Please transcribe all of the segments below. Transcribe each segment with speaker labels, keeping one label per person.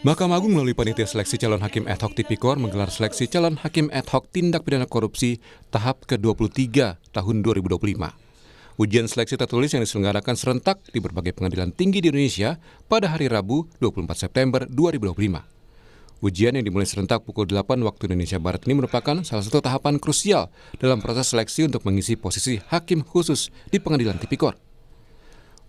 Speaker 1: Mahkamah Agung melalui Panitia Seleksi Calon Hakim Ad Hoc Tipikor menggelar seleksi calon hakim ad hoc tindak pidana korupsi tahap ke-23 tahun 2025. Ujian seleksi tertulis yang diselenggarakan serentak di berbagai pengadilan tinggi di Indonesia pada hari Rabu 24 September 2025. Ujian yang dimulai serentak pukul 8 waktu Indonesia Barat ini merupakan salah satu tahapan krusial dalam proses seleksi untuk mengisi posisi hakim khusus di pengadilan tipikor.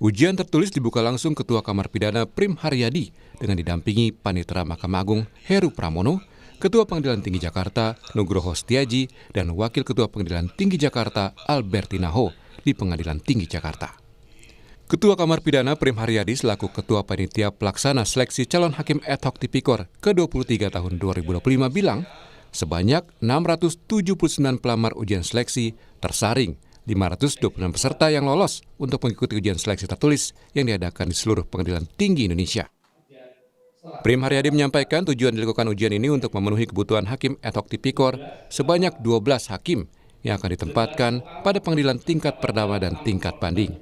Speaker 1: Ujian tertulis dibuka langsung Ketua Kamar Pidana Prim Haryadi dengan didampingi Panitera Mahkamah Agung Heru Pramono, Ketua Pengadilan Tinggi Jakarta Nugroho Setiaji, dan Wakil Ketua Pengadilan Tinggi Jakarta Albertina Ho di Pengadilan Tinggi Jakarta. Ketua Kamar Pidana Prim Haryadi selaku Ketua Panitia Pelaksana Seleksi Calon Hakim Ad Hoc Tipikor ke-23 tahun 2025 bilang, sebanyak 679 pelamar ujian seleksi tersaring 526 peserta yang lolos untuk mengikuti ujian seleksi tertulis yang diadakan di seluruh pengadilan tinggi Indonesia. Prim Haryadi menyampaikan tujuan dilakukan ujian ini untuk memenuhi kebutuhan hakim ad hoc tipikor sebanyak 12 hakim yang akan ditempatkan pada pengadilan tingkat pertama dan tingkat banding.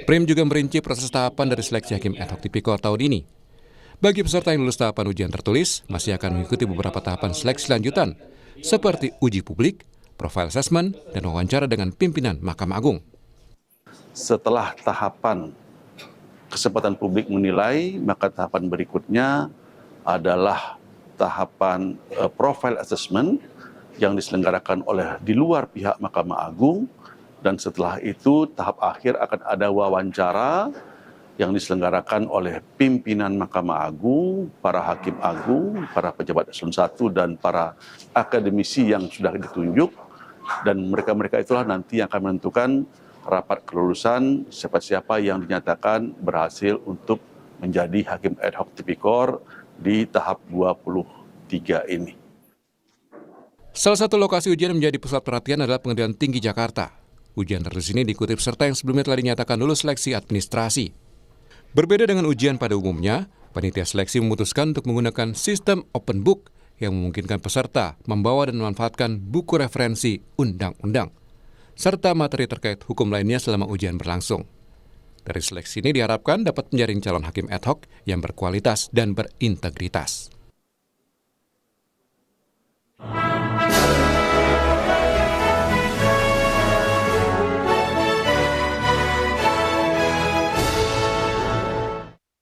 Speaker 1: Prim juga merinci proses tahapan dari seleksi hakim ad hoc tipikor tahun ini. Bagi peserta yang lulus tahapan ujian tertulis, masih akan mengikuti beberapa tahapan seleksi lanjutan, seperti uji publik, profile assessment, dan wawancara dengan pimpinan Mahkamah Agung.
Speaker 2: Setelah tahapan kesempatan publik menilai, maka tahapan berikutnya adalah tahapan profile assessment yang diselenggarakan oleh di luar pihak Mahkamah Agung, dan setelah itu tahap akhir akan ada wawancara yang diselenggarakan oleh pimpinan Mahkamah Agung, para hakim agung, para pejabat eselon 1, dan para akademisi yang sudah ditunjuk. Dan mereka-mereka itulah nanti yang akan menentukan rapat kelulusan siapa-siapa yang dinyatakan berhasil untuk menjadi hakim ad hoc tipikor di tahap 23 ini.
Speaker 1: Salah satu lokasi ujian yang menjadi pusat perhatian adalah Pengadilan Tinggi Jakarta. Ujian tertulis ini diikuti peserta yang sebelumnya telah dinyatakan lulus seleksi administrasi. Berbeda dengan ujian pada umumnya, panitia seleksi memutuskan untuk menggunakan sistem open book yang memungkinkan peserta membawa dan memanfaatkan buku referensi undang-undang, serta materi terkait hukum lainnya selama ujian berlangsung. Dari seleksi ini diharapkan dapat menjaring calon hakim ad hoc yang berkualitas dan berintegritas.